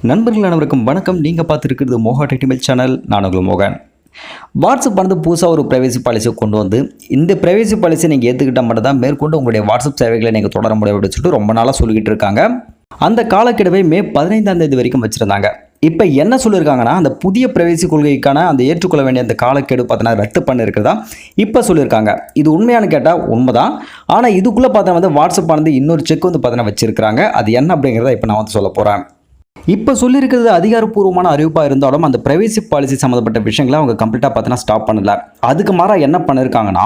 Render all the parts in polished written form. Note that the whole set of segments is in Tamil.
நண்பர்கள் அனைவருக்கும் வணக்கம். நீங்கள் பார்த்துருக்கிறது Mohatechintamil சேனல். நான் உங்கள் மோகன். வாட்ஸ்அப் வந்து புதுசாக ஒரு பிரைவசி பாலிசியை கொண்டு வந்து இந்த பிரைவசி பாலிசியை நீங்கள் ஏற்றுக்கிட்டால் மட்டும் தான் மேற்கொண்டு உங்களுடைய வாட்ஸ்அப் சேவைகளை நீங்கள் தொடர முடியும் அப்படின்னு சொல்லிட்டு ரொம்ப நாளாக சொல்லிக்கிட்டு இருக்காங்க. அந்த காலக்கெடுவை மே 15ஆம் தேதி வரைக்கும் வச்சுருந்தாங்க. இப்போ என்ன சொல்லியிருக்காங்கன்னா, அந்த புதிய பிரைவசி கொள்கைக்கான அந்த ஏற்றுக்கொள்ள வேண்டிய அந்த காலக்கெடு பார்த்தீங்கன்னா ரத்து பண்ணிருக்கிறதா இப்போ சொல்லியிருக்காங்க. இது உண்மையானு கேட்டால் உண்மைதான். ஆனால் இதுக்குள்ளே பார்த்தா வந்து வாட்ஸ்அப் ஆனது இன்னொரு செக் வந்து பார்த்தீங்கன்னா வச்சிருக்காங்க. அது என்ன அப்படிங்கிறத இப்போ நான் வந்து சொல்ல போகிறேன். இப்போ சொல்லியிருக்கிறது அதிகாரப்பூர்வமான அறிவிப்பாக இருந்தாலும் அந்த பிரைவசி பாலிசி சம்மந்தப்பட்ட விஷயங்களை அவங்க கம்ப்ளீட்டாக பார்த்தீங்கன்னா ஸ்டாப் பண்ணல. அதுக்கு மாறாக என்ன பண்ணியிருக்காங்கன்னா,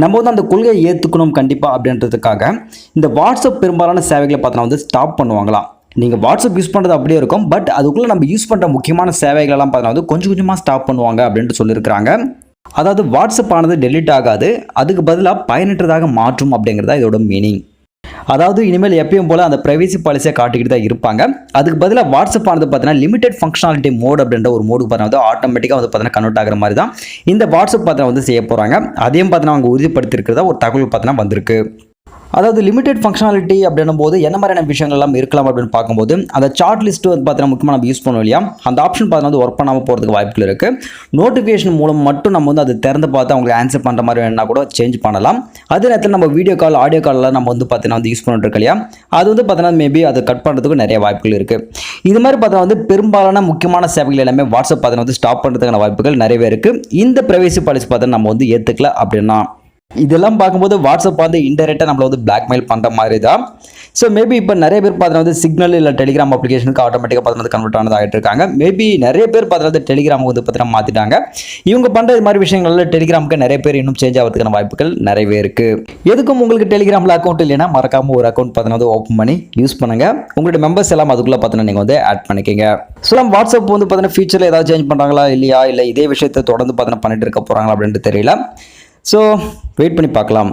நம்ம வந்து அந்த கொள்கையை ஏற்றுக்கணும் கண்டிப்பாக அப்படின்றதுக்காக இந்த வாட்ஸ்அப் பெரும்பாலான சேவைகளை பார்த்தீங்கன்னா வந்து ஸ்டாப் பண்ணுவாங்களாம். நீங்கள் வாட்ஸ்அப் யூஸ் பண்ணுறது அப்படியே இருக்கும், பட் அதுக்குள்ளே நம்ம யூஸ் பண்ணுற முக்கியமான சேவைகளெல்லாம் பார்த்தீங்கன்னா வந்து கொஞ்சம் கொஞ்சமாக ஸ்டாப் பண்ணுவாங்க அப்படின்ட்டு சொல்லியிருக்கிறாங்க. அதாவது வாட்ஸ்அப் ஆனது டெலிட் ஆகாது, அதுக்கு பதிலாக பயனற்றதாக மாற்றும் அப்படிங்கிறதா இதோட மீனிங். அதாவது இனிமேல் எப்பயும் போல அந்த பிரைவசி பாலிசியை காட்டிக்கிட்டு தான் இருப்பாங்க. அதுக்கு பதிலாக வாட்ஸ்அப் ஆனது பார்த்தீங்கன்னா லிமிடெட் ஃபங்க்ஷனாலிட்டி மோட் அப்படின்ற ஒரு மோடுக்கு பார்த்தீங்கன்னா ஆட்டோமேட்டிக்காக வந்து பார்த்தீங்கன்னா கன்வெர்ட் ஆகிற மாதிரி தான் இந்த வாட்ஸ்அப் பார்த்தீங்கன்னா வந்து செய்ய போகிறாங்க. அதையும் பார்த்தீங்கன்னா அவங்க உறுதிப்படுத்தியிருக்கிறதா ஒரு தகவல் பார்த்தீங்கன்னா வந்திருக்கு. அதாவது லிமிடெட் ஃபங்க்ஷனாலிட்டி அப்படின்னும் போது என்ன மாதிரியான விஷயங்கள் எல்லாம் இருக்கலாம் அப்படின்னு பார்க்கும்போது, அந்த சார்ட் லிஸ்ட்டு வந்து பார்த்தீங்கன்னா முக்கியமாக நம்ம யூஸ் பண்ணுவோம் இல்லையா, அந்த ஆப்ஷன் பார்த்தீங்கன்னா வந்து ஒர்க் பண்ணாமல் போகிறதுக்கு வாய்ப்புகள் இருக்குது. நோட்டிஃபிகேஷன் மூலம் மட்டும் நம்ம வந்து அதை திறந்து பார்த்து அவங்களுக்கு ஆன்சர் பண்ணுற மாதிரி வேணா கூட சேஞ்ச் பண்ணலாம். அதே நேரத்தில் நம்ம வீடியோ கால் ஆடியோ கால்லாம் நம்ம வந்து பார்த்தீங்கன்னா வந்து யூஸ் பண்ணிட்டு இருக்கோம் இல்லையா, அது வந்து பார்த்தீங்கன்னா மேபி அதை கட் பண்ணுறதுக்கு நிறைய வாய்ப்புகள் இருக்குது. இது மாதிரி பார்த்தீங்கன்னா வந்து பெரும்பாலான முக்கியமான சேவைகள் எல்லாமே வாட்ஸ்அப் பார்த்தீங்கன்னா வந்து ஸ்டாப் பண்ணுறதுக்கான வாய்ப்புகள் நிறையவே இருக்குது. இந்த பிரைவசி பாலிசி பார்த்தீங்கன்னா நம்ம வந்து ஏற்றுக்கல அப்படின்னா இதெல்லாம் பார்க்கும்போது வாட்ஸ்அப் வந்து இன்டெரக்டாக நம்மளை வந்து பிளாக்மெயில் பண்ணுற மாதிரி தான். ஸோ மேபி இப்போ நிறைய பேர் பார்த்தீங்கன்னா வந்து சிக்னல் இல்லை டெலிகிராம் அப்ளிகேஷனுக்கு ஆட்டோமேட்டிக்காக பார்த்தீங்கன்னா கன்வெர்ட் ஆனது ஆகிட்டு இருக்காங்க. மேபி நிறைய பேர் பார்த்தீங்கன்னா டெலிகிராம் வந்து பார்த்தீங்கன்னா மாற்றிட்டாங்க. இவங்க பண்ணுற இது மாதிரி விஷயங்கள்ல டெலிகிராமுக்கு நிறைய பேர் இன்னும் சேஞ்ச் ஆகிறதுக்கான வாய்ப்புகள் நிறையவே இருக்குது. எதுக்கும் உங்களுக்கு டெலிகிராமில் அக்கௌண்ட் இல்லைன்னா மறக்காமல் ஒரு அக்கௌண்ட் பார்த்தீங்கன்னா ஓப்பன் பண்ணி யூஸ் பண்ணுங்கள். உங்களுடைய மெம்பர்ஸ் எல்லாம் அதுக்குள்ளே பார்த்தீங்கன்னா நீங்கள் வந்து ஆட் பண்ணிக்கங்க. ஸோ வாட்ஸ்அப் வந்து பார்த்தீங்கன்னா ஃபியூச்சரில் ஏதாவது சேஞ்ச் பண்ணுறாங்களா இல்லையா, இல்லை இதே விஷயத்தை தொடர்ந்து பார்த்தீங்கன்னா பண்ணிட்டு இருக்க போகிறாங்களா அப்படின்ட்டு தெரியல. ஸோ வெயிட் பண்ணி பார்க்கலாம்.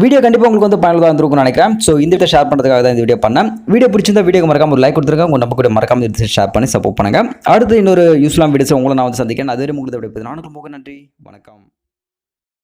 வீடியோ கண்டிப்பாக உங்களுக்கு வந்து பயனுள்ளதாக இருந்திருக்கும்னு நினைக்கிறேன். ஸோ இந்த வீடியோ ஷேர் பண்ணுறதுக்காக தான் இந்த வீடியோ பண்ணேன். வீடியோ பிடிச்சிருந்தா வீடியோக்கு மறக்காம ஒரு லைக் கொடுத்துருங்க. உங்கள் நம்ம கூட மறக்காம ஷேர் பண்ணி சப்போர்ட் பண்ணுங்கள். அடுத்து இன்னொரு யூஸ்லாம் வீடியோஸ் உங்களை நான் வந்து சந்திக்கிறேன். அதுவரை உங்களுக்கு விடைபெறுகிறேன். நானும் ரொம்ப நன்றி. வணக்கம்.